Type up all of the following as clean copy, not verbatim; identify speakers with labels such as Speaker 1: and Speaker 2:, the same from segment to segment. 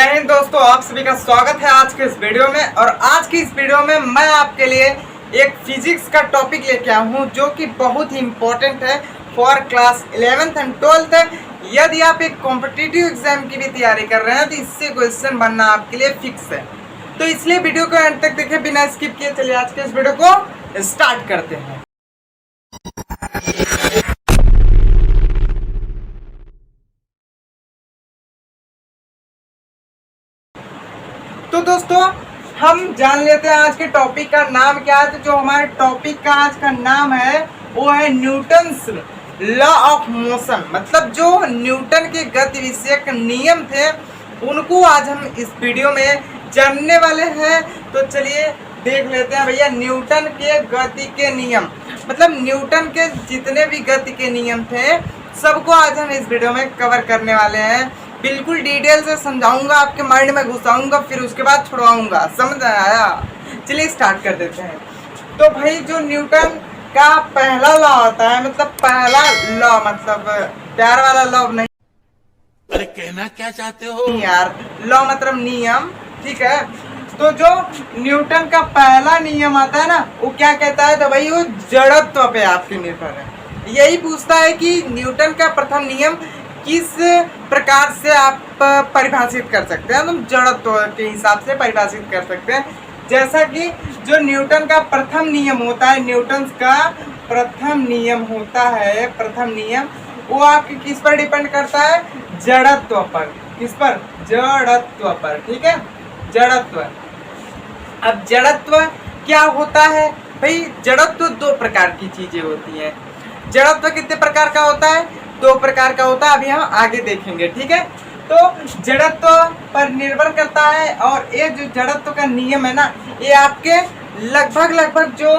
Speaker 1: जय हिंद दोस्तों, आप सभी का स्वागत है आज के इस वीडियो में। और आज की इस वीडियो में मैं आपके लिए एक फिजिक्स का टॉपिक लेके आया हूँ जो कि बहुत ही इम्पोर्टेंट है for class 11th and 12th। यदि आप एक कॉम्पिटिटिव एग्जाम की भी तैयारी कर रहे हैं तो इससे क्वेश्चन बनना आपके लिए फिक्स है। तो इसलिए वीडियो को एंड तक देखें बिना स्किप किए। चलिए आज के इस वीडियो को स्टार्ट करते हैं। तो दोस्तों हम जान लेते हैं आज के टॉपिक का नाम क्या है। तो जो हमारे टॉपिक का आज का नाम है वो है न्यूटन्स लॉ ऑफ मोशन। मतलब जो न्यूटन के गति विषयक नियम थे उनको आज हम इस वीडियो में जानने वाले हैं। तो चलिए देख लेते हैं भैया न्यूटन के गति के नियम। मतलब न्यूटन के जितने भी गति के नियम थे सबको आज हम इस वीडियो में कवर करने वाले हैं। बिल्कुल डिटेल से समझाऊंगा, आपके माइंड में घुसाऊंगा, फिर उसके बाद छुड़वाऊंगा। समझ आया? चलिए स्टार्ट कर देते हैं। तो भाई जो न्यूटन का पहला लॉ होता है, मतलब पहला लॉ मतलब प्यार वाला लॉ नहीं,
Speaker 2: अरे कहना क्या चाहते हो
Speaker 1: यार, लॉ मतलब नियम, ठीक है। तो जो न्यूटन का पहला नियम आता है ना वो क्या कहता है? तो भाई वो जड़त्व पे आपके निर्भर है। यही पूछता है कि न्यूटन का प्रथम नियम किस प्रकार से आप परिभाषित कर सकते हैं। तुम जड़त्व के हिसाब से परिभाषित कर सकते हैं। जैसा कि जो न्यूटन का प्रथम नियम होता है, न्यूटन का प्रथम नियम होता है, प्रथम नियम वो आपके किस पर डिपेंड करता है? जड़त्व पर। किस पर? जड़त्व पर, ठीक है, जड़त्व। अब जड़त्व क्या होता है भाई? जड़त्व दो प्रकार की चीजें होती हैं। जड़त्व कितने प्रकार का होता है? दो प्रकार का होता है, अभी हम आगे देखेंगे, ठीक है। तो जड़त्व पर निर्भर करता है और ये जो जड़त्व का नियम है ना ये आपके लगभग जो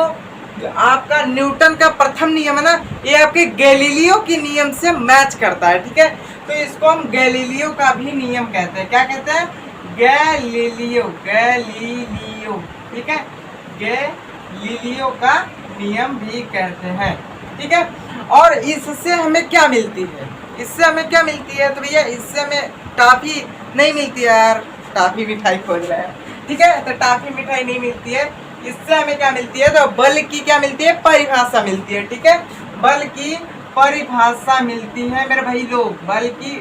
Speaker 1: आपका न्यूटन का प्रथम नियम है ना ये आपके गैलीलियो के नियम से मैच करता है, ठीक है। तो इसको हम गैलीलियो का भी नियम कहते हैं। क्या कहते हैं? गैलीलियो, गैलीलियो, ठीक है, गैलीलियो का नियम भी कहते हैं, ठीक है। और इससे हमें क्या मिलती है? इससे हमें क्या मिलती है? तो भैया इससे हमें टॉफी नहीं मिलती है यार, टॉफी मिठाई खोज रहा है, ठीक है। तो टॉफी मिठाई नहीं मिलती है। इससे हमें क्या मिलती है? तो बल की क्या मिलती है? परिभाषा मिलती है, ठीक है। बल की परिभाषा मिलती है मेरे भाई लोग, बल की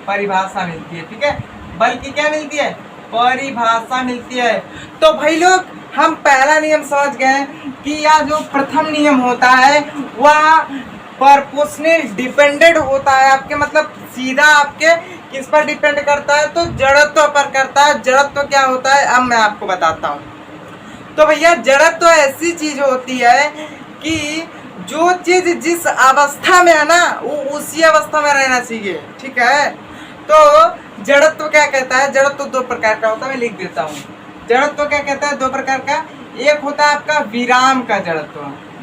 Speaker 1: परिभाषा मिलती है, ठीक है। बल की क्या मिलती है? परिभाषा मिलती है। तो भाई लोग हम पहला नियम समझ गए कि यह जो प्रथम नियम होता है वह प्रोपोर्शनल डिपेंडेंट होता है आपके, मतलब सीधा आपके किस पर डिपेंड करता है? तो जड़त्व पर करता है। जड़त्व क्या होता है अब मैं आपको बताता हूँ। तो भैया जड़त्व ऐसी चीज होती है कि जो चीज जिस अवस्था में है ना वो उसी अवस्था में रहना चाहिए, ठीक है। तो जड़त्व क्या कहता है? जड़त्व दो प्रकार का होता है, मैं लिख देता हूँ। जड़त्व क्या कहता है? दो प्रकार का। एक होता है आपका विराम का जड़त्व।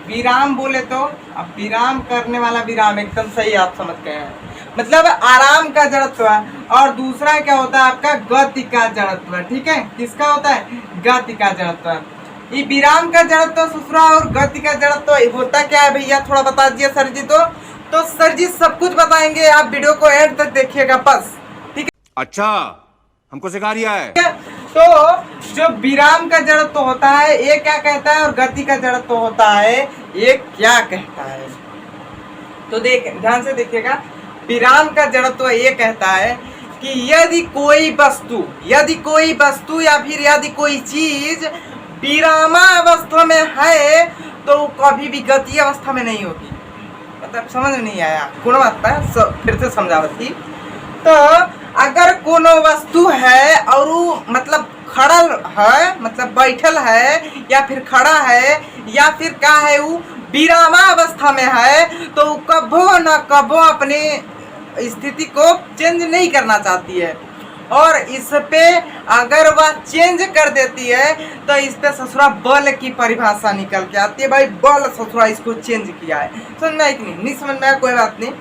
Speaker 1: विराम बोले तो अब विराम करने वाला विराम, एकदम सही आप समझ गए हैं, मतलब आराम का जड़त्व है। और दूसरा क्या होता है आपका? गति का जड़त्व, ठीक है। किसका होता है? गति का जड़त्व। ये विराम का जड़त्व ससुरा और गति का जड़त्व होता क्या है भैया? थोड़ा बता दीजिए सर जी। तो सर जी सब कुछ बताएंगे, आप वीडियो को एंड तक देखिएगा बस, ठीक है।
Speaker 2: अच्छा हमको सिखा रिया है।
Speaker 1: तो जो विराम का जड़त्व होता है ये क्या कहता है और गति का जड़त्व होता है ये क्या कहता है? तो ध्यान से देखिएगा। विराम का जड़त्व ये कहता है कि यदि कोई वस्तु या फिर यदि कोई चीज विरामावस्था में है तो कभी भी गति अवस्था में नहीं होगी। मतलब समझ में नहीं आया? कौन बात है, फिर से समझावती। तो अगर कोनो वस्तु है और वो मतलब खड़ा है, मतलब बैठल है या फिर खड़ा है या फिर क्या है वो विरामावस्था में है तो कबो न कबो अपने स्थिति को चेंज नहीं करना चाहती है। और इस पे अगर वह चेंज कर देती है तो इस पे ससुरा बल की परिभाषा निकल के आती है। भाई बल ससुरा इसको चेंज किया है। समझ में आया कि नहीं समझ में आया? कोई बात नहीं।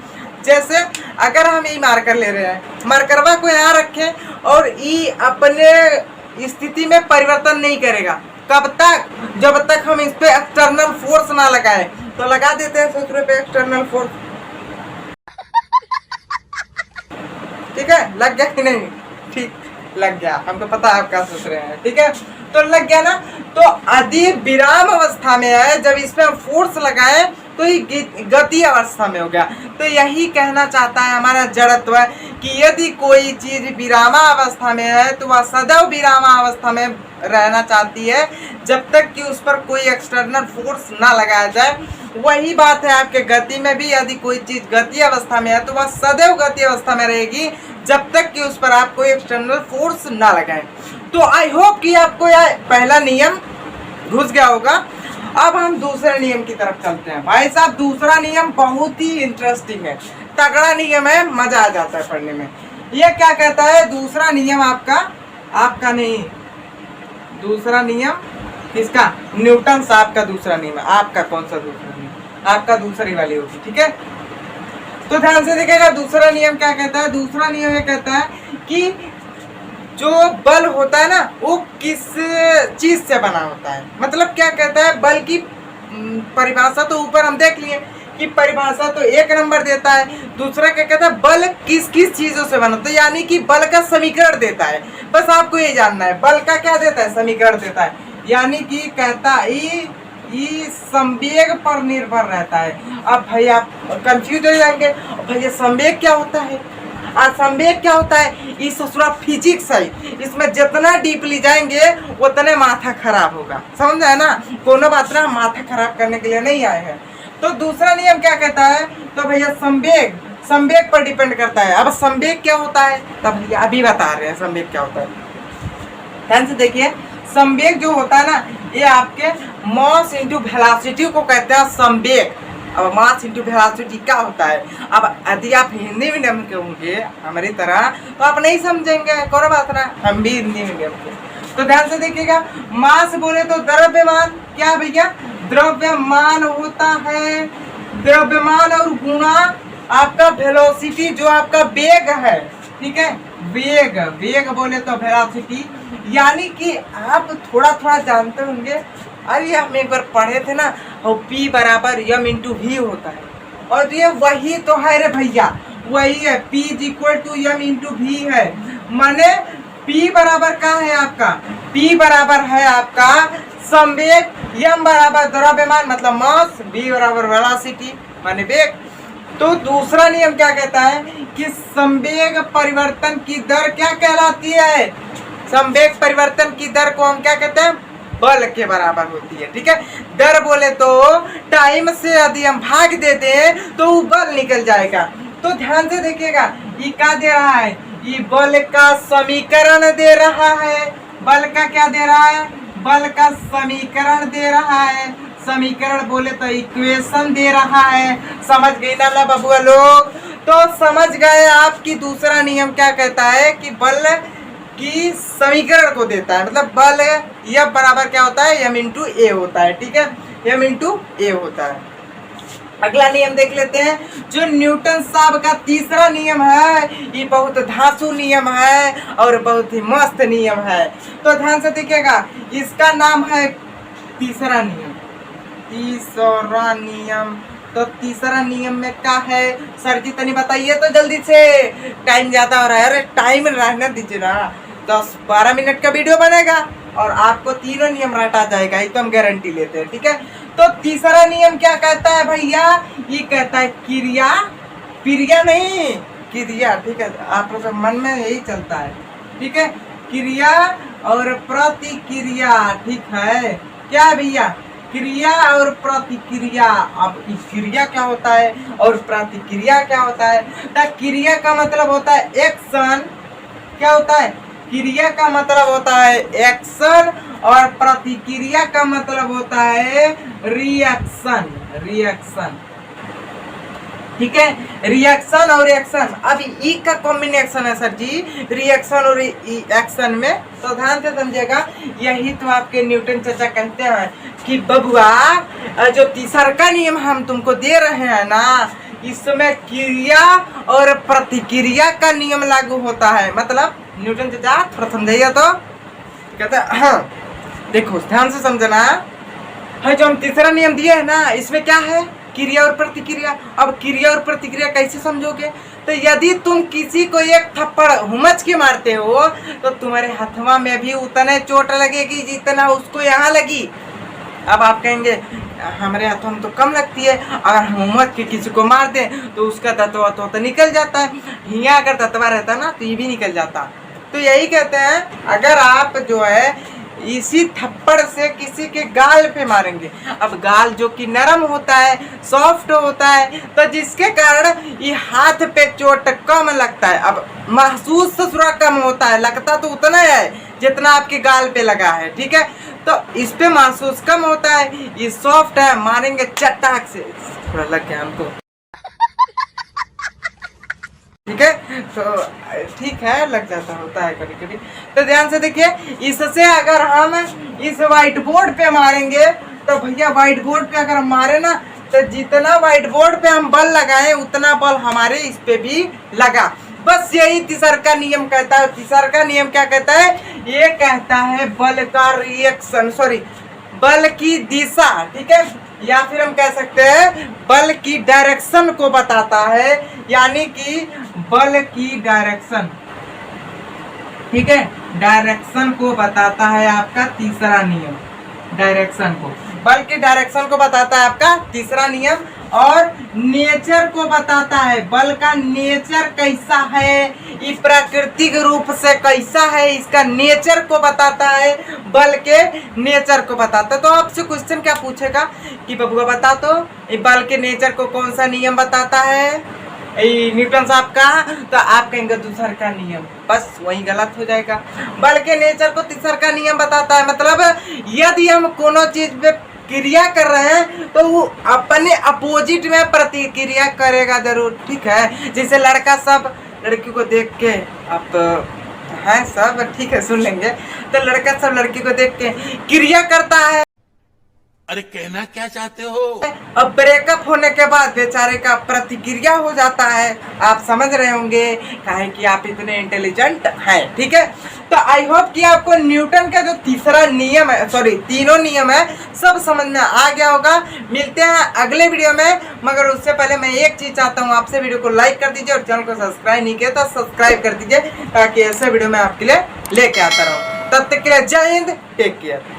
Speaker 1: जैसे अगर हम ये मार्कर ले रहे हैं, मार्करवा को यहाँ रखें और ये अपने स्थिति में परिवर्तन नहीं करेगा। कब तक? जब तक हम इस पे एक्सटर्नल फोर्स ना लगाए। तो लगा देते हैं ससुरे पे एक्सटर्नल फोर्स, ठीक है। लग गया कि नहीं? ठीक। लग गया, हमको पता है आप क्या सोच रहे हैं, ठीक है। तो लग गया ना, तो यदि विराम अवस्था में है, जब इस पे हम फोर्स लगाए तो ये गति अवस्था में हो गया। तो यही कहना चाहता है हमारा जड़त्व कि यदि कोई चीज विरामावस्था में है तो वह सदैव विरामावस्था में रहना चाहती है जब तक कि उस पर कोई एक्सटर्नल फोर्स ना लगाया जाए। वही बात है आपके गति में भी, यदि कोई चीज गति अवस्था में है तो वह सदैव गति अवस्था में रहेगी जब तक कि उस पर आप कोई एक्सटर्नल फोर्स ना लगाएं। तो आई होप कि आपको यह पहला नियम घुस गया होगा। अब हम दूसरे नियम की तरफ चलते हैं। भाई साहब, दूसरा नियम बहुत ही इंटरेस्टिंग है, तगड़ा नियम है, मजा आ जाता है पढ़ने में। यह क्या कहता है दूसरा नियम आपका नहीं, दूसरा नियम किसका? न्यूटन साहब का दूसरा नियम है। आपका कौन सा दूसरा नियम? आपका दूसरी वाली होगी, ठीक है। तो ध्यान से देखिएगा, दूसरा नियम क्या कहता है? दूसरा नियम ये कहता है कि जो बल होता है ना वो किस चीज से बना होता है। मतलब क्या कहता है, बल की परिभाषा तो ऊपर हम देख लिए कि परिभाषा तो एक नंबर देता है। दूसरा क्या कहता है, बल किस किस चीजों से बना होता है, यानी कि बल का समीकरण देता है। बस आपको ये जानना है, बल का क्या देता है? समीकरण देता है। यानी कि कहता है ये संवेग पर निर्भर रहता है। अब भाई आप कंफ्यूज हो जाएंगे, भैया संवेग क्या होता है? संवेग क्या होता है? ये ससुरा फिजिक्स है, इसमें जितना डीपली जाएंगे उतने माथा खराब होगा, समझ है ना। कोनो बात ना, माथा खराब करने के लिए नहीं आए हैं। तो दूसरा नियम क्या कहता है? तो भैया संवेग पर डिपेंड करता है। अब संवेग क्या होता है? तब भैया अभी बता रहे हैं संवेग क्या होता है। ध्यान से देखिए, संवेग जो होता है ना, ये आपके मास इंटू वेलोसिटी को कहते हैं संवेग। अब मास इंटू वेलोसिटी क्या होता है? अब यदि आप हिंदी मीडियम के होंगे हमारी तरह तो आप नहीं समझेंगे, कौन बात ना, हम भी हिंदी मीडियम के। तो ध्यान से देखिएगा, मास बोले तो द्रव्यमान, क्या भैया? द्रव्यमान होता है, द्रव्यमान और गुणा आपका वेलोसिटी जो आपका वेग है, ठीक है। वेग बोले तो वेलोसिटी, यानी कि आप थोड़ा थोड़ा जानते होंगे। अरे हम एक बार पढ़े थे ना, और P बराबर m इंटू वी होता है, और ये वही तो है रे भैया, वही है। P equal to m into V है, माने P बराबर क्या है आपका? P बराबर है आपका संवेग, m बराबर द्रव्यमान मतलब मास, v बराबर वेलोसिटी माने वेग। तो दूसरा नियम क्या कहता है कि संवेग परिवर्तन की दर क्या कहलाती है? संवेग परिवर्तन की दर को हम क्या कहते हैं? बल के बराबर होती है, ठीक है। दर बोले तो टाइम से यदि हम भाग देते हैं तो वो बल निकल जाएगा। तो ध्यान से देखिएगा, ये क्या दे रहा है? ये बल का समीकरण दे रहा है। बल का क्या दे रहा है? बल का समीकरण दे रहा है। समीकरण बोले तो इक्वेशन दे रहा है। समझ गई ना बबुआ लोग? तो समझ गए आप कि दूसरा नियम क्या कहता है कि बल की समीकरण को देता है। मतलब बल F बराबर क्या होता है? m इंटू ए होता है, ठीक है। m इंटू ए होता है। अगला नियम देख लेते हैं, जो न्यूटन साहब का तीसरा नियम है। ये बहुत धांसू नियम है और बहुत ही मस्त नियम है। तो ध्यान से देखिएगा, इसका नाम है तीसरा नियम। तीसरा नियम, तो तीसरा नियम में क्या है? सर जी तनी बताइए तो जल्दी से, टाइम ज्यादा हो रहा है। अरे टाइम रहने दीजिए ना, 10-12 मिनट का वीडियो बनेगा और आपको तीनों नियम रटा जाएगा, ये तो हम गारंटी लेते हैं, ठीक है। तो तीसरा नियम क्या कहता है भैया? ये कहता है क्रिया नहीं, क्रिया, ठीक है। आप लोग मन में यही चलता है, ठीक है। क्रिया और प्रतिक्रिया, ठीक है। क्या भैया? क्रिया और प्रतिक्रिया। अब क्रिया क्या होता है और प्रतिक्रिया क्या होता है? तो क्रिया का मतलब होता है एक्शन, क्या होता है? क्रिया का मतलब होता है एक्शन और प्रतिक्रिया का मतलब होता है रिएक्शन। ठीक है, रिएक्शन और एक्शन। अब ई का कॉम्बिनेशन है सर जी, रिएक्शन और एक्शन में। तो ध्यान से समझिएगा, यही तो आपके न्यूटन चाचा कहते हैं कि बबुआ जो तीसरा का नियम हम तुमको दे रहे हैं ना, इसमें क्रिया और प्रतिक्रिया का नियम लागू होता है। मतलब न्यूटन चाचा थोड़ा समझाइए तो। कहते हैं हाँ देखो ध्यान से समझना है, जो हम तीसरा नियम दिए है ना, इसमें क्या है? क्रिया और प्रतिक्रिया। अब क्रिया और प्रतिक्रिया कैसे समझोगे? तो यदि तुम किसी को एक थप्पड़ हुमच के मारते हो तो तुम्हारे हथवा में भी उतने चोट लगेगी जितना उसको यहाँ लगी। अब आप कहेंगे हमारे हाथों में तो कम लगती है, अगर हम हुमच के किसी को मार दें तो उसका दतवा तो निकल जाता है, हिया अगर दतवा रहता ना तो ये भी निकल जाता। तो यही कहते हैं अगर आप जो है इसी थप्पड़ से किसी के गाल पे मारेंगे, अब गाल जो कि नरम होता है, सॉफ्ट होता है, तो जिसके कारण ये हाथ पे चोट कम लगता है। अब महसूस तो थोड़ा कम होता है, लगता तो उतना है जितना आपके गाल पे लगा है, ठीक है, तो इस पे महसूस कम होता है, ये सॉफ्ट है, मारेंगे चटाक से। थोड़ा लग गया हमको, ठीक है, तो ठीक है, लग जाता होता है कभी कभी। तो ध्यान से देखिए, इससे अगर हम इस व्हाइट बोर्ड पे मारेंगे तो भैया व्हाइट बोर्ड पे अगर हम मारे ना तो जितना व्हाइट बोर्ड पे हम बल लगाए उतना बल हमारे इस पे भी लगा। बस यही तीसरा नियम कहता है। तीसरा नियम क्या कहता है? ये कहता है बल का रिएक्शन, सॉरी बल की दिशा, ठीक है, या फिर हम कह सकते हैं बल की डायरेक्शन को बताता है, यानी कि बल की डायरेक्शन, ठीक है, डायरेक्शन को बताता है आपका तीसरा नियम, डायरेक्शन को, बल की डायरेक्शन को बताता है आपका तीसरा नियम, और नेचर को बताता है, बल का नेचर कैसा है, ये प्राकृतिक रूप से कैसा है, इसका नेचर को बताता है, बल के नेचर को बताता है। तो आपसे क्वेश्चन क्या पूछेगा कि बबुआ बता तो ये बल के नेचर को कौन सा नियम बताता है, न्यूटन साहब का, तो आप कहेंगे दूसरा का नियम, बस वही गलत हो जाएगा। बल के नेचर को तीसरा का नियम बताता है, मतलब यदि हम कोनो चीज पे क्रिया कर रहे हैं तो वो अपने अपोजिट में प्रतिक्रिया करेगा जरूर, ठीक है। जैसे लड़का सब लड़की को देख के, अब है सब ठीक है सुन लेंगे, तो लड़का सब लड़की को देख के क्रिया करता है,
Speaker 2: अरे कहना क्या चाहते हो?
Speaker 1: अब ब्रेकअप होने के बाद बेचारे का प्रतिक्रिया हो जाता है। आप समझ रहे होंगे काहे कि आप इतने इंटेलिजेंट हैं, ठीक है। तो आई होप कि आपको न्यूटन का जो तीसरा नियम है, सॉरी तीनों नियम है, सब समझ में आ गया होगा। मिलते हैं अगले वीडियो में, मगर उससे पहले मैं एक चीज चाहता हूँ आपसे, वीडियो को लाइक कर दीजिए और चैनल को सब्सक्राइब नहीं किया तो सब्सक्राइब कर दीजिए, ताकि ऐसे वीडियो मैं आपके लिए लेके आता रहूँ। तब तक के लिए जय हिंद, टेक केयर।